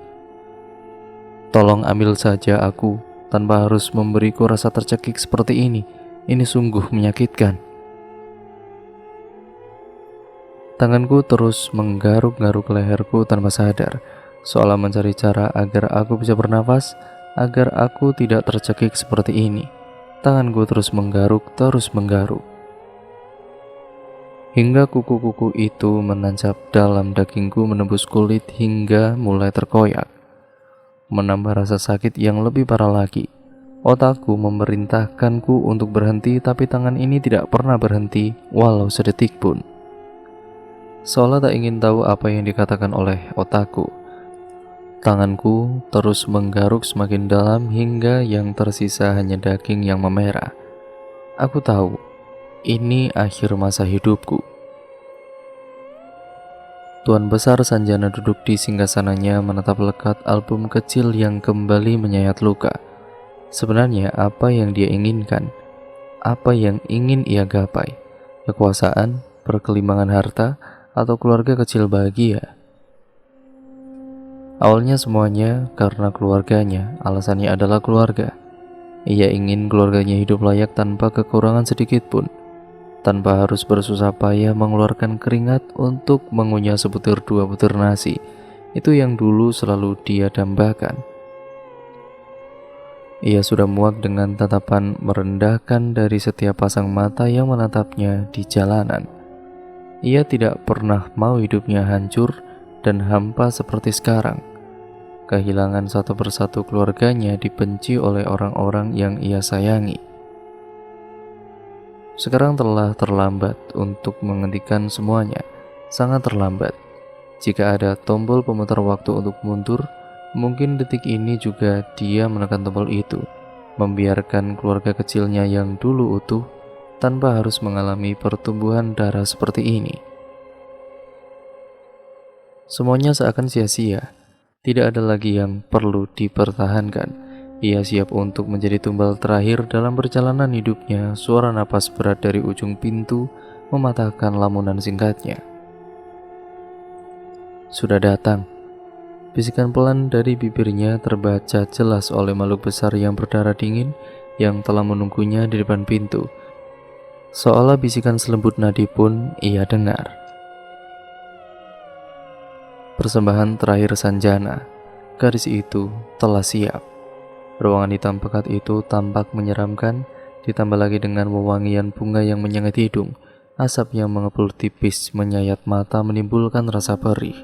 Tolong ambil saja aku, tanpa harus memberiku rasa tercekik seperti ini. Ini sungguh menyakitkan. Tanganku terus menggaruk-garuk leherku tanpa sadar, seolah mencari cara agar aku bisa bernafas, agar aku tidak tercekik seperti ini. Tanganku terus menggaruk, hingga kuku-kuku itu menancap dalam dagingku, menembus kulit hingga mulai terkoyak. Menambah rasa sakit yang lebih parah lagi, otakku memerintahkanku untuk berhenti, tapi tangan ini tidak pernah berhenti walau sedetik pun. Seolah tak ingin tahu apa yang dikatakan oleh otakku, tanganku terus menggaruk semakin dalam hingga yang tersisa hanya daging yang memerah. Aku tahu ini akhir masa hidupku. Tuan Besar Sanjana duduk di singgasananya, menatap lekat album kecil yang kembali menyayat luka. Sebenarnya apa yang dia inginkan? Apa yang ingin ia gapai? Kekuasaan, perkelimangan harta, atau keluarga kecil bahagia? Awalnya semuanya karena keluarganya, alasannya adalah keluarga. Ia ingin keluarganya hidup layak tanpa kekurangan sedikit pun, tanpa harus bersusah payah mengeluarkan keringat untuk mengunyah sebutir dua butir nasi. Itu yang dulu selalu dia dambakan. Ia sudah muak dengan tatapan merendahkan dari setiap pasang mata yang menatapnya di jalanan. Ia tidak pernah mau hidupnya hancur dan hampa seperti sekarang. Kehilangan satu persatu keluarganya, dibenci oleh orang-orang yang ia sayangi. Sekarang telah terlambat untuk menghentikan semuanya, sangat terlambat. Jika ada tombol pemutar waktu untuk mundur, mungkin detik ini juga dia menekan tombol itu, membiarkan keluarga kecilnya yang dulu utuh tanpa harus mengalami pertumbuhan darah seperti ini. Semuanya seakan sia-sia, tidak ada lagi yang perlu dipertahankan. Ia siap untuk menjadi tumbal terakhir dalam perjalanan hidupnya. Suara napas berat dari ujung pintu mematahkan lamunan singkatnya. Sudah datang. Bisikan pelan dari bibirnya terbaca jelas oleh makhluk besar yang berdarah dingin yang telah menunggunya di depan pintu. Seolah bisikan selembut nadi pun ia dengar. Persembahan terakhir Sanjana. Gadis itu telah siap. Ruangan hitam pekat itu tampak menyeramkan, ditambah lagi dengan wewangian bunga yang menyengat hidung. Asap yang mengepul tipis menyayat mata menimbulkan rasa perih.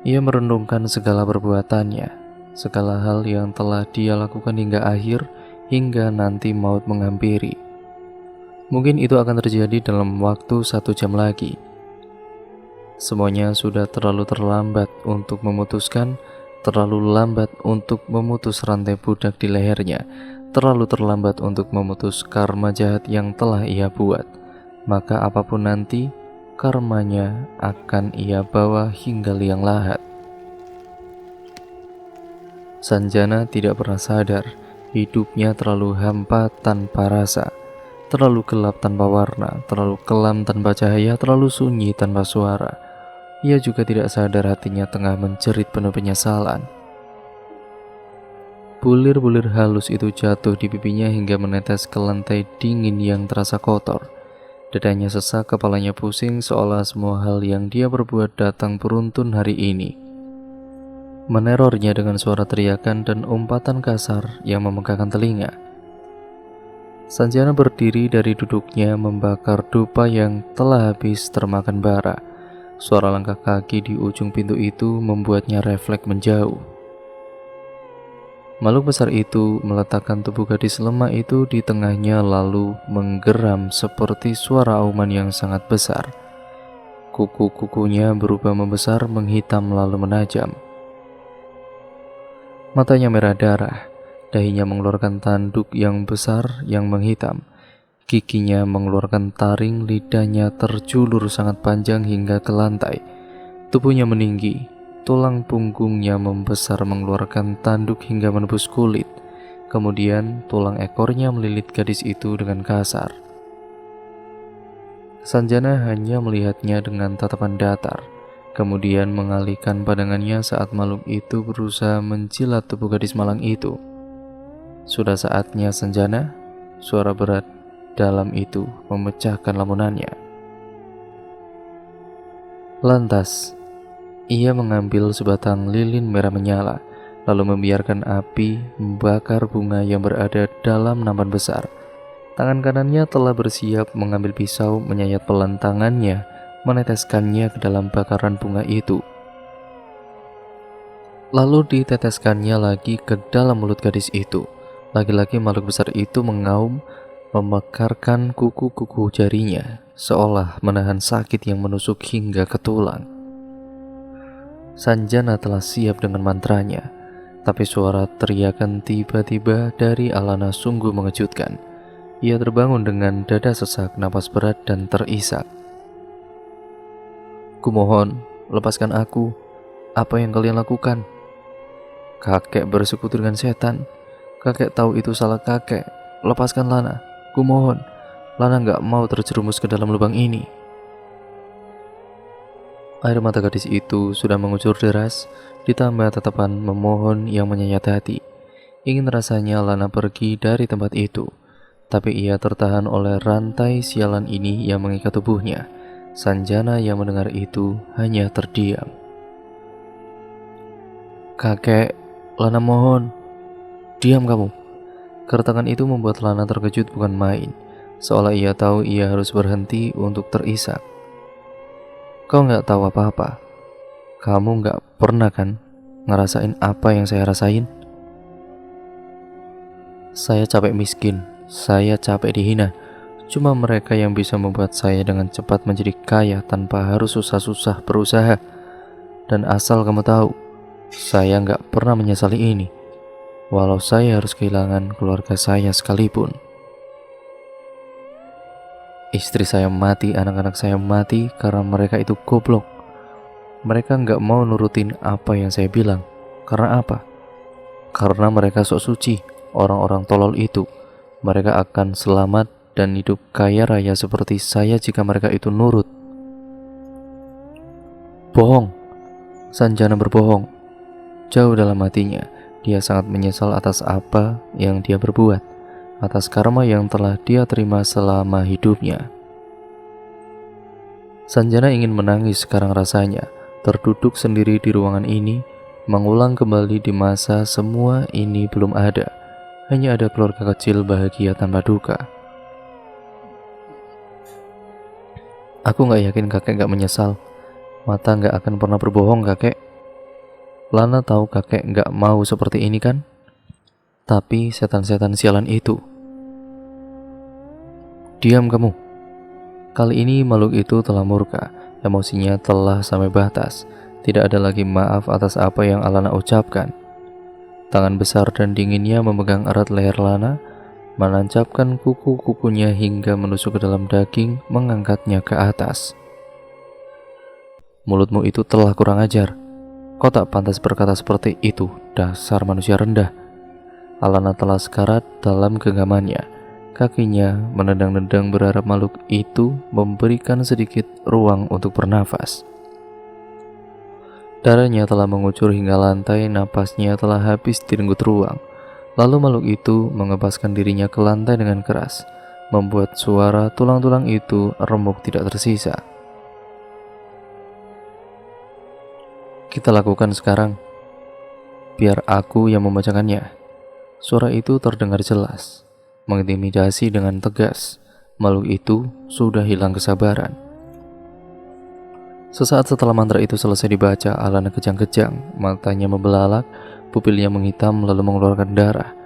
Ia merenungkan segala perbuatannya, segala hal yang telah dia lakukan hingga akhir, hingga nanti maut menghampiri. Mungkin itu akan terjadi dalam waktu 1 jam lagi. Semuanya sudah terlalu terlambat untuk memutuskan, terlalu lambat untuk memutus rantai budak di lehernya, terlalu terlambat untuk memutus karma jahat yang telah ia buat. Maka apapun nanti, karmanya akan ia bawa hingga liang lahat. Sanjana tidak pernah sadar, hidupnya terlalu hampa tanpa rasa, terlalu gelap tanpa warna, terlalu kelam tanpa cahaya, terlalu sunyi tanpa suara. Ia juga tidak sadar hatinya tengah menjerit penuh penyesalan. Bulir-bulir halus itu jatuh di pipinya hingga menetes ke lantai dingin yang terasa kotor. Dadanya sesak, kepalanya pusing, seolah semua hal yang dia perbuat datang beruntun hari ini. Menerornya dengan suara teriakan dan umpatan kasar yang memegahkan telinga. Sanjana berdiri dari duduknya membakar dupa yang telah habis termakan bara. Suara langkah kaki di ujung pintu itu membuatnya refleks menjauh. Makhluk besar itu meletakkan tubuh gadis lemah itu di tengahnya lalu menggeram seperti suara auman yang sangat besar. Kuku-kukunya berubah membesar, menghitam lalu menajam. Matanya merah darah, dahinya mengeluarkan tanduk yang besar yang menghitam. Giginya mengeluarkan taring, lidahnya terjulur sangat panjang hingga ke lantai. Tubuhnya meninggi, tulang punggungnya membesar mengeluarkan tanduk hingga menembus kulit. Kemudian tulang ekornya melilit gadis itu dengan kasar. Sanjana hanya melihatnya dengan tatapan datar, kemudian mengalihkan pandangannya saat makhluk itu berusaha menjilat tubuh gadis malang itu. Sudah saatnya Sanjana, suara berat dalam itu memecahkan lamunannya. Lantas, ia mengambil sebatang lilin merah menyala, lalu membiarkan api membakar bunga yang berada dalam nampan besar. Tangan kanannya telah bersiap mengambil pisau, menyayat pelan tangannya, meneteskannya ke dalam bakaran bunga itu. Lalu diteteskannya lagi ke dalam mulut gadis itu. Lagi-lagi makhluk besar itu mengaum, memekarkan kuku-kuku jarinya, seolah menahan sakit yang menusuk hingga ke tulang. Sanjana telah siap dengan mantranya, tapi suara teriakan tiba-tiba dari Alana sungguh mengejutkan. Ia terbangun dengan dada sesak, napas berat dan terisak. "Kumohon, lepaskan aku. Apa yang kalian lakukan?" "Kakek bersekutu dengan setan. Kakek tahu itu salah kakek. Lepaskan Lana. Kumohon, Lana gak mau terjerumus ke dalam lubang ini." Air mata gadis itu sudah mengucur deras, ditambah tatapan memohon yang menyayat hati. Ingin rasanya Lana pergi dari tempat itu, tapi ia tertahan oleh rantai sialan ini yang mengikat tubuhnya. Sanjana yang mendengar itu hanya terdiam. "Kakek, Lana mohon. Diam kamu." Keretakan itu membuat Lana terkejut bukan main, seolah ia tahu ia harus berhenti untuk terisak. "Kau gak tahu apa-apa. Kamu gak pernah kan ngerasain apa yang saya rasain? Saya capek miskin, saya capek dihina. Cuma mereka yang bisa membuat saya dengan cepat menjadi kaya tanpa harus susah-susah berusaha. Dan asal kamu tahu, saya gak pernah menyesali ini, walau saya harus kehilangan keluarga saya sekalipun. Istri saya mati, anak-anak saya mati karena mereka itu goblok. Mereka gak mau nurutin apa yang saya bilang. Karena apa? Karena mereka sok suci, orang-orang tolol itu. Mereka akan selamat dan hidup kaya raya seperti saya jika mereka itu nurut." Bohong. Sanjana berbohong. Jauh dalam hatinya, dia sangat menyesal atas apa yang dia berbuat, atas karma yang telah dia terima selama hidupnya. Sanjana ingin menangis sekarang rasanya, Terduduk sendiri di ruangan ini, mengulang kembali di masa semua ini belum ada. Hanya ada keluarga kecil bahagia tanpa duka. Aku gak yakin kakek gak menyesal. Mata gak akan pernah berbohong kakek. Lana tahu kakek gak mau seperti ini kan? Tapi setan-setan sialan itu. Diam kamu. Kali ini makhluk itu telah murka. Emosinya telah sampai batas. Tidak ada lagi maaf atas apa yang Alana ucapkan. Tangan besar dan dinginnya memegang erat leher Lana, menancapkan kuku-kukunya hingga menusuk ke dalam daging, mengangkatnya ke atas. Mulutmu itu telah kurang ajar. Kau tak pantas berkata seperti itu, dasar manusia rendah. Alana telah sekarat dalam genggamannya. Kakinya menendang-nendang berharap makhluk itu memberikan sedikit ruang untuk bernafas. Darahnya telah mengucur hingga lantai, napasnya telah habis direnggut ruang. Lalu makhluk itu mengepaskan dirinya ke lantai dengan keras, membuat suara tulang-tulang itu remuk tidak tersisa. Kita lakukan sekarang. Biar aku yang membacakannya. Suara itu terdengar jelas, mengintimidasi dengan tegas. Makhluk itu sudah hilang kesabaran. Sesaat setelah mantra itu selesai dibaca, Alana kejang-kejang, matanya membelalak, pupilnya menghitam lalu mengeluarkan darah.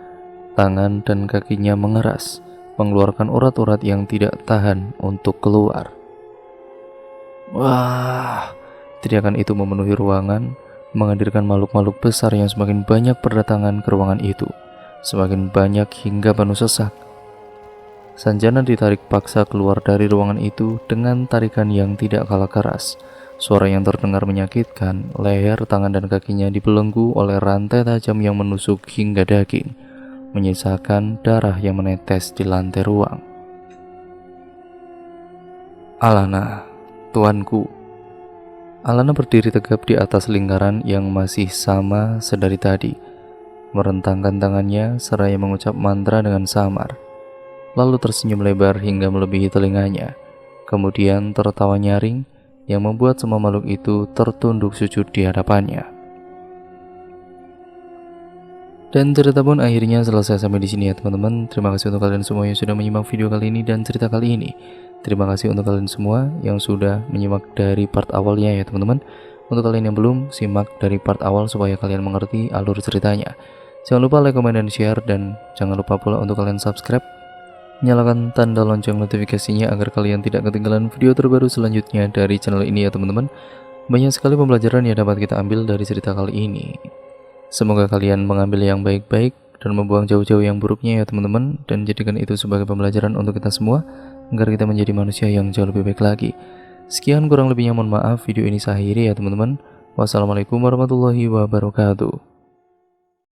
Tangan dan kakinya mengeras, mengeluarkan urat-urat yang tidak tahan untuk keluar. Wah, teriakan itu memenuhi ruangan, menghadirkan makhluk-makhluk besar yang semakin banyak berdatangan ke ruangan itu. Semakin banyak hingga penuh sesak. Sanjana ditarik paksa keluar dari ruangan itu dengan tarikan yang tidak kalah keras. Suara yang terdengar menyakitkan, leher, tangan, dan kakinya dibelenggu oleh rantai tajam yang menusuk hingga daging, menyisakan darah yang menetes di lantai ruang. Alana, tuanku. Alana berdiri tegap di atas lingkaran yang masih sama sedari tadi, merentangkan tangannya seraya mengucap mantra dengan samar, lalu tersenyum lebar hingga melebihi telinganya, kemudian tertawa nyaring yang membuat semua makhluk itu tertunduk sujud di hadapannya. Dan cerita pun akhirnya selesai sampai di sini ya teman-teman. Terima kasih untuk kalian semua yang sudah menyimak video kali ini dan cerita kali ini. Terima kasih untuk kalian semua yang sudah menyimak dari part awalnya ya teman-teman. Untuk kalian yang belum, simak dari part awal supaya kalian mengerti alur ceritanya. Jangan lupa like, comment, dan share, dan jangan lupa pula untuk kalian subscribe. Nyalakan tanda lonceng notifikasinya agar kalian tidak ketinggalan video terbaru selanjutnya dari channel ini ya teman-teman. Banyak sekali pembelajaran yang dapat kita ambil dari cerita kali ini. Semoga kalian mengambil yang baik-baik dan membuang jauh-jauh yang buruknya ya teman-teman, dan jadikan itu sebagai pembelajaran untuk kita semua agar kita menjadi manusia yang jauh lebih baik lagi. Sekian kurang lebihnya, mohon maaf. Video ini saya akhiri ya teman-teman. Wassalamualaikum warahmatullahi wabarakatuh.